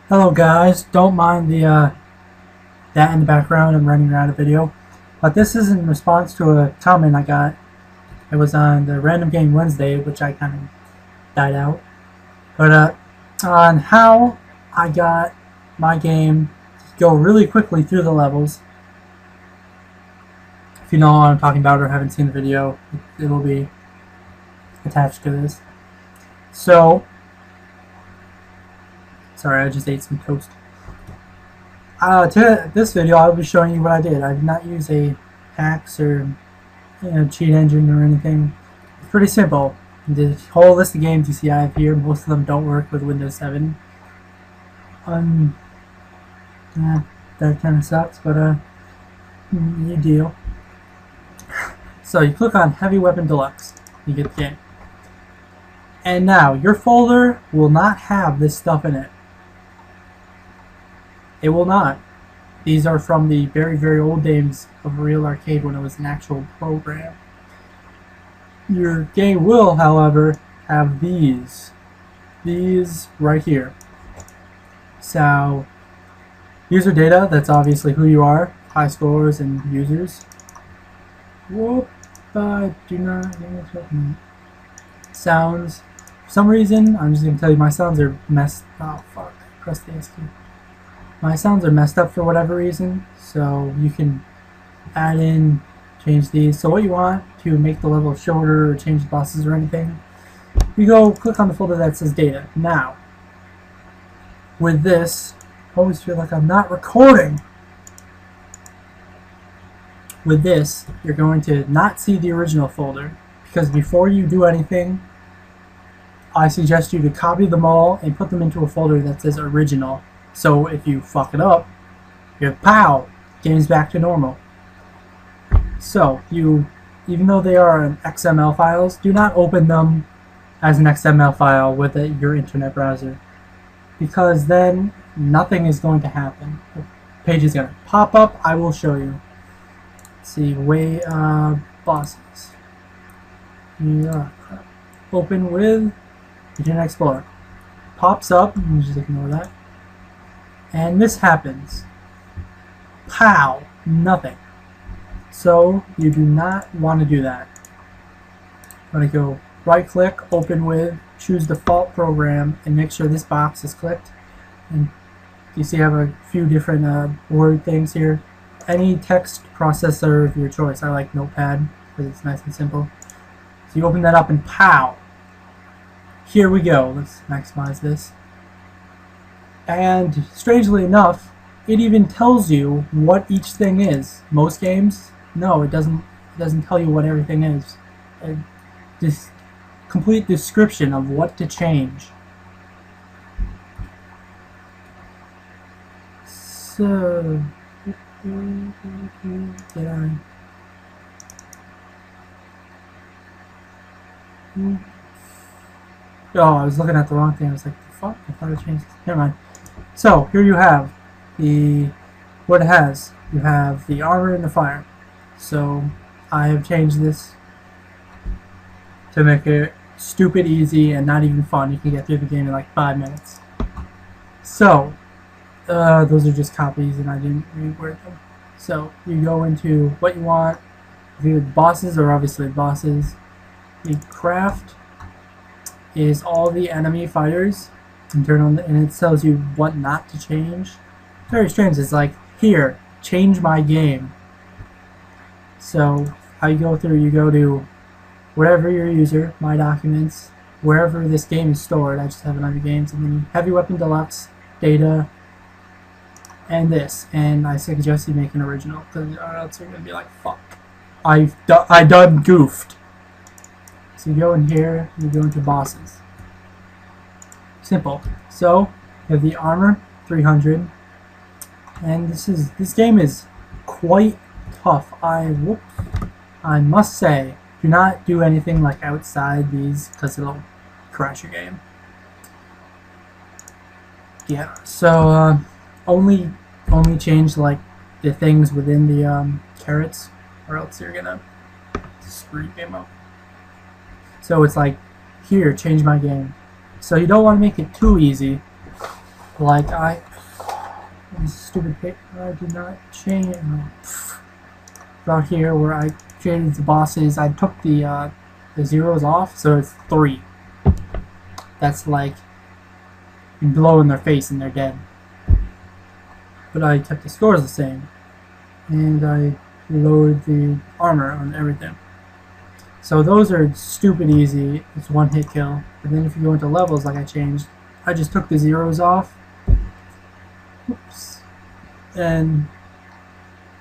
Hello guys, don't mind the that in the background. I'm running around a video, but this is in response to a comment I got. It was on the Random Game Wednesday, which I kind of died out, but on how I got my game to go really quickly through the levels. If you know what I'm talking about or haven't seen the video, it will be attached to this. So, sorry, I just ate some toast. To this video, I'll be showing you what I did. I did not use a hacks or cheat engine or anything. It's pretty simple. The whole list of games you see I have here, most of them don't work with Windows 7. Yeah, that kind of sucks, but you deal. So you click on Heavy Weapon Deluxe, you get the game. And now your folder will not have this stuff in it. It will not. These are from the very, very old days of Real Arcade when it was an actual program. Your game will, however, have these right here. So, user data, that's obviously who you are, high scores and users. Whoop, do not sounds. For some reason, I'm just going to tell you my sounds are messed. Oh fuck, press the S key. My sounds are messed up for whatever reason, so you can add in, change these. So what you want to make the level shorter or change the bosses or anything, you go click on the folder that says data. Now, with this, I always feel like I'm not recording. With this, you're going to not see the original folder, because before you do anything, I suggest you to copy them all and put them into a folder that says original. So if you fuck it up, you have pow, game's back to normal. So even though they are XML files, do not open them as an XML file with your internet browser, because then nothing is going to happen. The page is going to pop up. I will show you. Let's see, bosses. Yeah, open with Internet Explorer. Pops up. You just ignore that. And this happens. Pow! Nothing. So you do not want to do that. I'm going to go right click, open with, choose default program, and make sure this box is clicked. And you see I have a few different word things here. Any text processor of your choice. I like Notepad because it's nice and simple. So you open that up and pow! Here we go. Let's maximize this. And strangely enough, it even tells you what each thing is. Most games, no, it doesn't tell you what everything is. This complete description of what to change. So, oh, I was looking at the wrong thing. I was like, fuck, I thought I changed this. Never mind. So here you have what it has. You have the armor and the fire. So I have changed this to make it stupid easy and not even fun. You can get through the game in like 5 minutes. So those are just copies and I didn't reword them. So you go into what you want. The bosses are obviously bosses. The craft is all the enemy fighters. And turn on and it tells you what not to change. Very strange. It's like, here, change my game. So how you go through, you go to whatever your user, my documents, wherever this game is stored. I just have another games, and then Heavy Weapon Deluxe, data, and this. And I suggest you make an original, because or else you're gonna be like, fuck, I done goofed. So you go in here, you go into bosses. Simple. So you have the armor 300, and this game is quite tough. I must say, do not do anything like outside these because it'll crash your game. Yeah. So only change like the things within the carrots, or else you're gonna screw your game up. So it's like, here, change my game. So you don't want to make it too easy. Like this stupid paper I did not change. About here where I created the bosses, I took the zeros off, so it's 3. That's like you blow in their face and they're dead. But I kept the scores the same, and I lowered the armor on everything. So those are stupid easy. It's one hit kill. But then if you go into levels like I changed, I just took the zeros off. Oops. And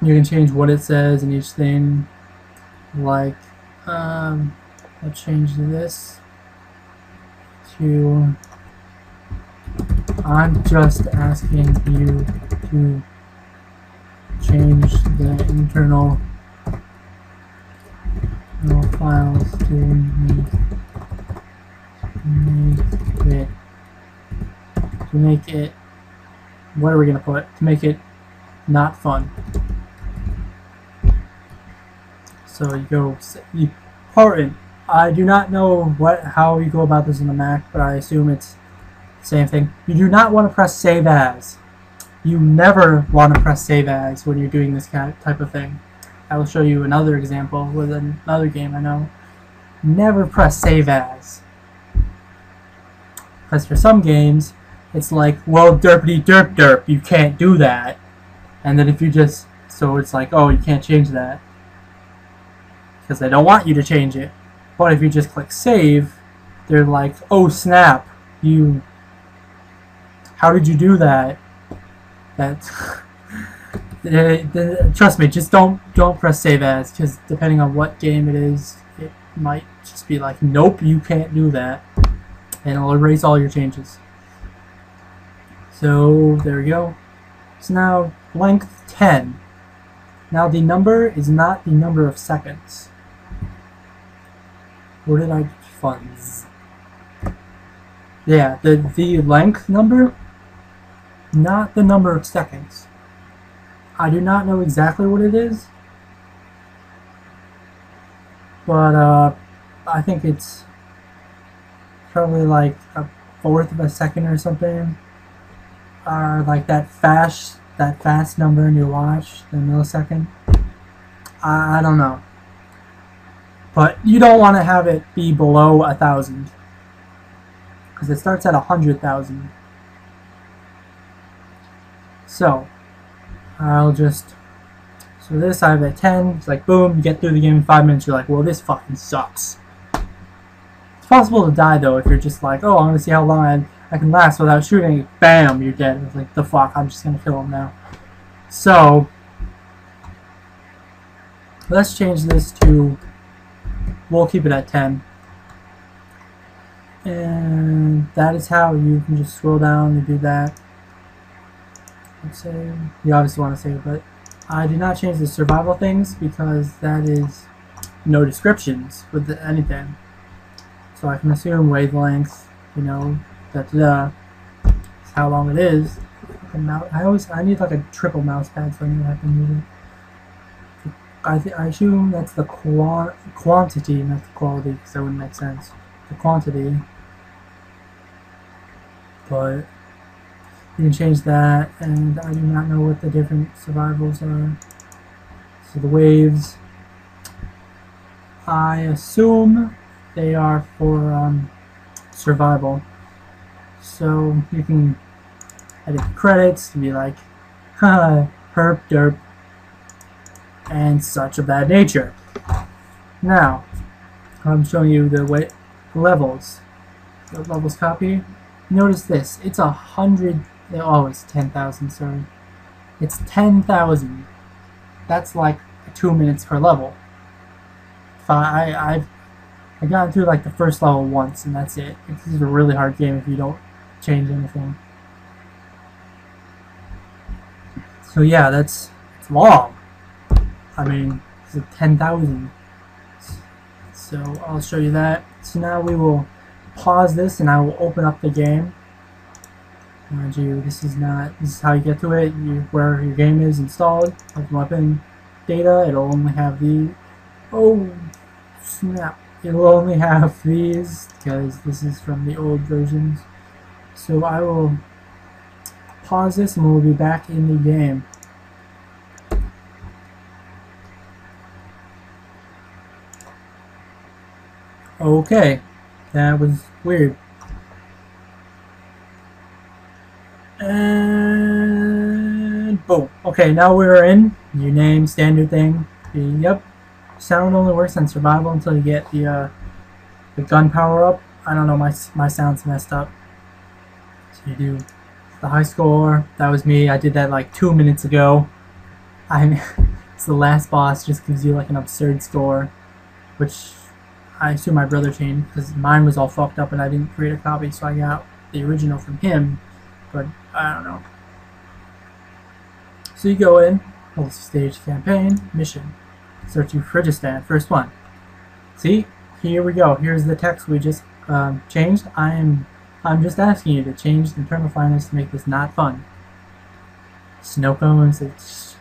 you can change what it says in each thing. Like, I'll change this to, I'm just asking you to change the internal files to make it, what are we going to put? To make it not fun. So you go, important. I do not know how you go about this on the Mac, but I assume it's the same thing. You do not want to press save as. You never want to press save as when you're doing this type of thing. I will show you another example with another game I know. Never press save as. Because for some games, it's like, well, derpity derp derp, you can't do that. And then if you just, so it's like, oh, you can't change that. Because they don't want you to change it. But if you just click save, they're like, oh snap, how did you do that? Trust me, just don't press save as, because depending on what game it is, it might just be like, nope, you can't do that, and it'll erase all your changes. So there we go. So now length 10. Now the number is not the number of seconds. Where did I get funds? Yeah, the length number, not the number of seconds. I do not know exactly what it is, but I think it's probably like 1/4 of a second or something, or like that fast number in your watch, the millisecond. I don't know, but you don't want to have it be below 1,000 because it starts at 100,000. So so this I have at 10, it's like boom, you get through the game in 5 minutes, you're like, well, this fucking sucks. It's possible to die though if you're just like, oh, I'm gonna see how long I can last without shooting, bam, you're dead. It's like, the fuck, I'm just gonna kill him now. So let's change this to, we'll keep it at 10. And that is how you can just scroll down and do that. Save. You obviously want to save, but I did not change the survival things because that is no descriptions with anything. So I can assume wavelength, how long it is. I need like a triple mouse pad so I know how to move it. I assume that's the quantity, not the quality, because that wouldn't make sense. The quantity, but you can change that, and I do not know what the different survivals are. So the waves, I assume they are for survival. So you can edit the credits to be like, herp derp, and such of that nature. Now, I'm showing you the levels. The levels copy. Notice this, it's 100. Oh, it's 10,000, sorry. It's 10,000. That's like 2 minutes per level. I've gotten through like the first level once, and that's it. This is a really hard game if you don't change anything. So yeah, it's long. I mean, it's 10,000. So I'll show you that. So now we will pause this, and I will open up the game. Mind you, this is how you get to it. Where your game is installed, like weapon data, it'll only have oh snap, it'll only have these because this is from the old versions. So I will pause this and we'll be back in the game. Okay, that was weird. And boom. Okay, now we're in. Your name, standard thing. Yep. Sound only works on survival until you get the gun power up. I don't know, my sound's messed up. So you do the high score. That was me. I did that like 2 minutes ago. It's the last boss. Just gives you like an absurd score, which I assume my brother changed because mine was all fucked up and I didn't create a copy, so I got the original from him. But I don't know. So you go in, multi-stage campaign, mission. Search you Phrygistan, first one. See, here we go. Here's the text we just changed. I'm just asking you to change the internal finance to make this not fun. Snow cones, it's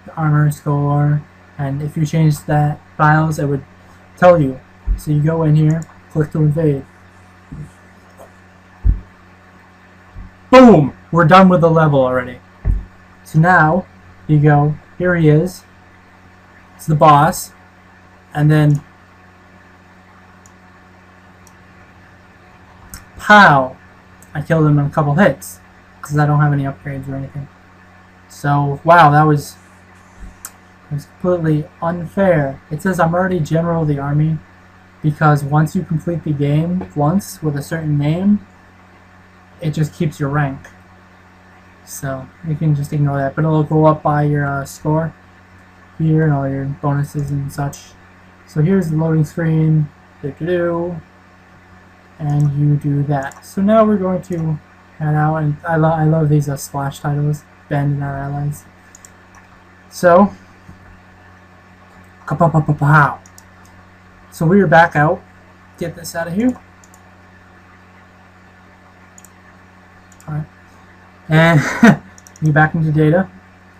the armor score, and if you change that files, it would tell you. So you go in here, click to invade. Boom! We're done with the level already. So now you go, here he is. It's the boss, and then pow! I killed him in a couple hits because I don't have any upgrades or anything. So wow, that was completely unfair. It says I'm already general of the army because once you complete the game once with a certain name, it just keeps your rank. So you can just ignore that, but it'll go up by your score here and all your bonuses and such. So here's the loading screen, and you do that. So now we're going to head out, and I love these splash titles, Ben and our allies. So, kapow. So we are back out. Get this out of here. Alright. And you back into data.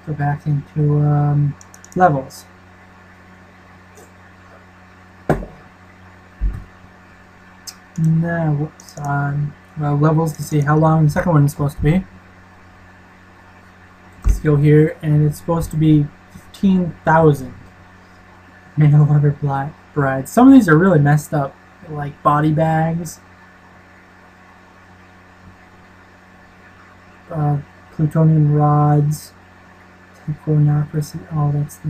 Go back into levels. Now, whoops, well, levels to see how long the second one is supposed to be. Let's go here, and it's supposed to be 15,000 mail order brides. Some of these are really messed up, like body bags, plutonium rods, pornocracy. Oh, that's the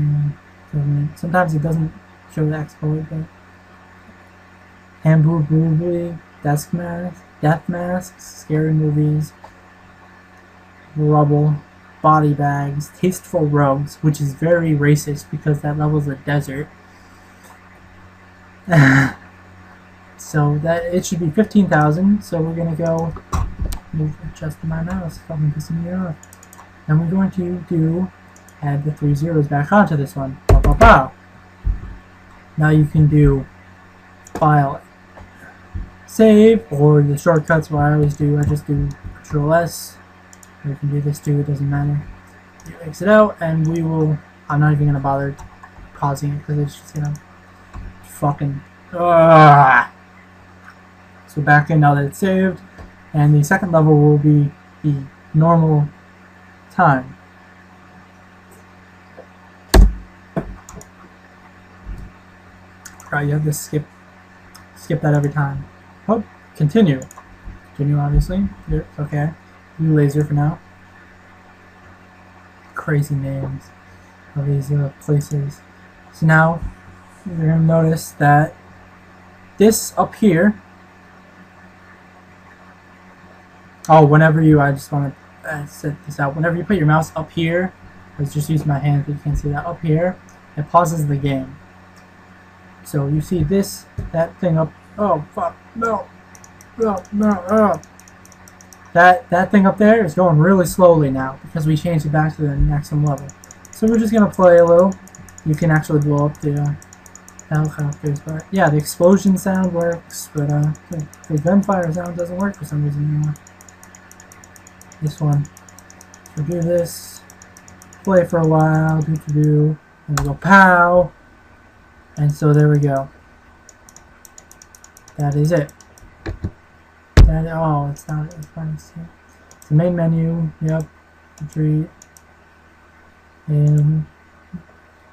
government. Sometimes it doesn't show the export, but Hamburg movie, death masks, scary movies, rubble, body bags, tasteful rugs, which is very racist because that level's a desert. So that it should be 15,000. So we're gonna go adjust my mouse, fucking pissing me off, and we're going to add the 3 zeros back onto this one. Pow, pow, pow. Now you can do file, save, or the shortcuts. What I always do, I just do Control S. Or you can do this too, it doesn't matter. You exit out, and we will. I'm not even gonna bother pausing it because it's just gonna fucking. So back in now that it's saved, and the second level will be the normal time. Right, you have to skip that every time. Oh, continue, obviously. Yep, okay. Do laser for now. Crazy names of these places. So now you're gonna notice that this up here. Oh, whenever you, I just want to set this out. Whenever you put your mouse up here, let's just use my hand, but you can't see that up here. It pauses the game. So you see this, that thing up. Oh fuck! No! That thing up there is going really slowly now because we changed it back to the maximum level. So we're just gonna play a little. You can actually blow up the helicopters, but yeah, the explosion sound works, but the gunfire sound doesn't work for some reason anymore. This one. So do this. Play for a while. And we go pow. And so there we go. That is it. Oh, it's not. It's the main menu. Yep. Retreat. And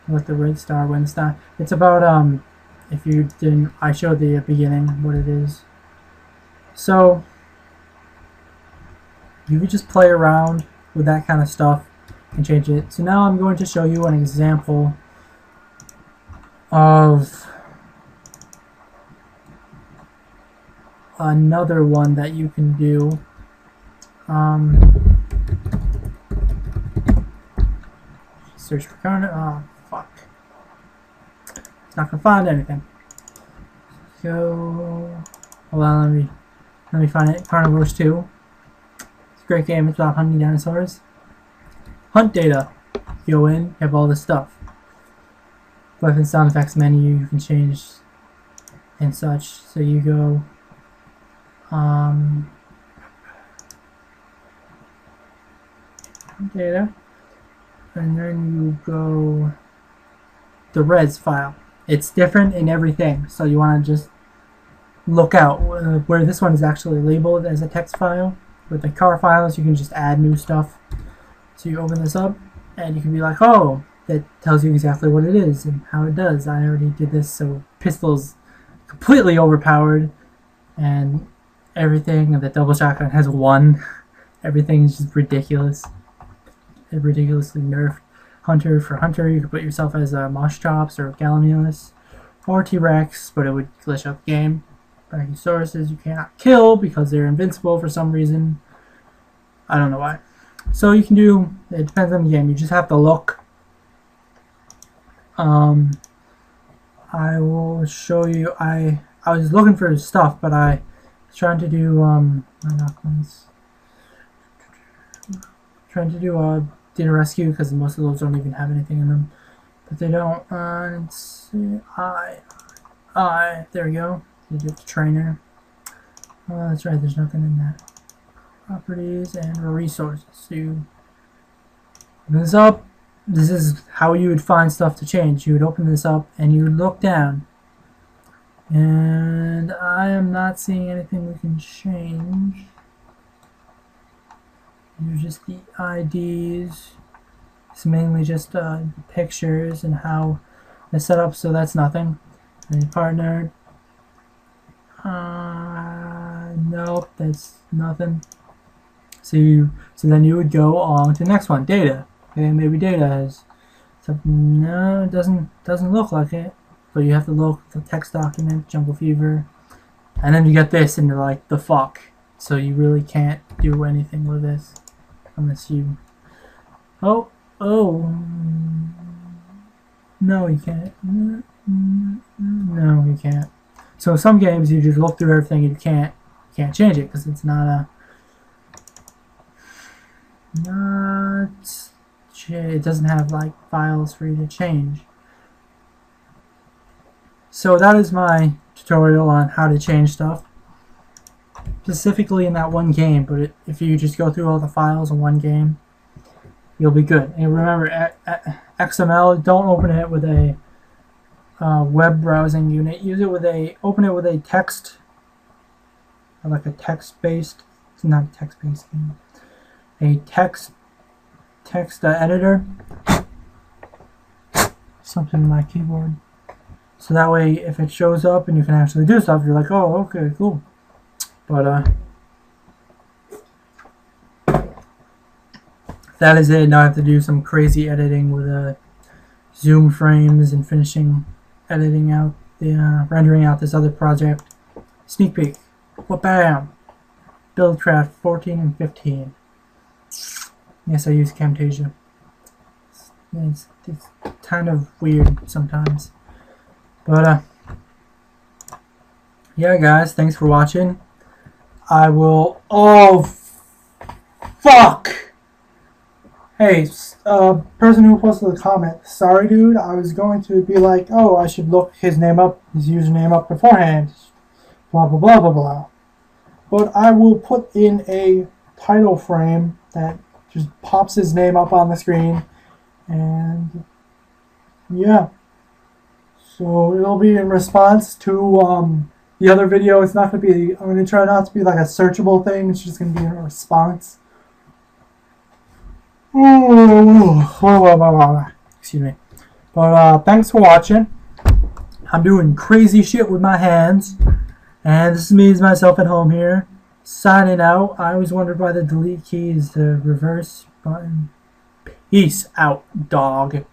let the red star win star. It's about if you didn't, I showed the beginning what it is. So you could just play around with that kind of stuff and change it. So now I'm going to show you an example of another one that you can do. Search for carnivore. Oh fuck! It's not gonna find anything. Go. Hold on, let me find it. Carnivores 2. It's a great game. It's about hunting dinosaurs. Hunt data. Go in. Have all this stuff. Weapon sound effects menu. You can change and such. So you go. Data, and then you go the res file. It's different in everything, so you want to just look out where this one is actually labeled as a text file. With the car files, you can just add new stuff. So you open this up, and you can be like, oh, that tells you exactly what it is and how it does. I already did this, so pistol's completely overpowered, and everything, and the double shotgun has 1. Everything is just ridiculous. A ridiculously nerfed. Hunter for hunter, you could put yourself as a Mosh Chops or Gallimimus or T-Rex, but it would glitch up the game. Brachiosauruses you cannot kill because they're invincible for some reason. I don't know why. So you can do, it depends on the game, you just have to look. I will show you, I was looking for stuff, but I was trying to do, trying to do data rescue because most of those don't even have anything in them, but they don't. Let's see, there we go. You do the trainer. Oh, that's right. There's nothing in that. Properties and resources. So you open this up. This is how you would find stuff to change. You would open this up and you would look down. And I am not seeing anything we can change. These are just the IDs. It's mainly just pictures and how it's set up, so that's nothing. And your partner. Nope, that's nothing. So then you would go on to the next one, data. Okay, maybe data has something. No, it doesn't look like it. So you have to look at the text document, Jungle Fever, and then you get this, and you're like, the fuck. So you really can't do anything with this unless you. Oh, no, you can't. No, you can't. So some games you just look through everything and you can't change it because it's not it doesn't have like files for you to change. So that is my tutorial on how to change stuff, specifically in that one game. But if you just go through all the files in one game, you'll be good. And remember, XML, don't open it with a web browsing unit. Open it with a text, like a text-based. It's not a text-based thing. A text editor. Something in my keyboard. So that way, if it shows up and you can actually do stuff, you're like, oh, okay, cool. But that is it. Now I have to do some crazy editing with zoom frames and finishing editing out the rendering out this other project. Sneak peek. What bam! Buildcraft 14 and 15. Yes, I use Camtasia. It's kind of weird sometimes. But yeah, guys, thanks for watching. I will. Oh, fuck! Hey, person who posted the comment. Sorry, dude. I was going to be like, oh, I should look his username up beforehand. Blah blah blah blah blah. But I will put in a title frame that just pops his name up on the screen, and yeah. So it'll be in response to the other video. It's not going to be, I'm going to try not to be like a searchable thing. It's just going to be a response Excuse me. But thanks for watching. I'm doing crazy shit with my hands. And this is me as myself at home here. Signing out. I always wondered why the delete key is the reverse button. Peace out, dog.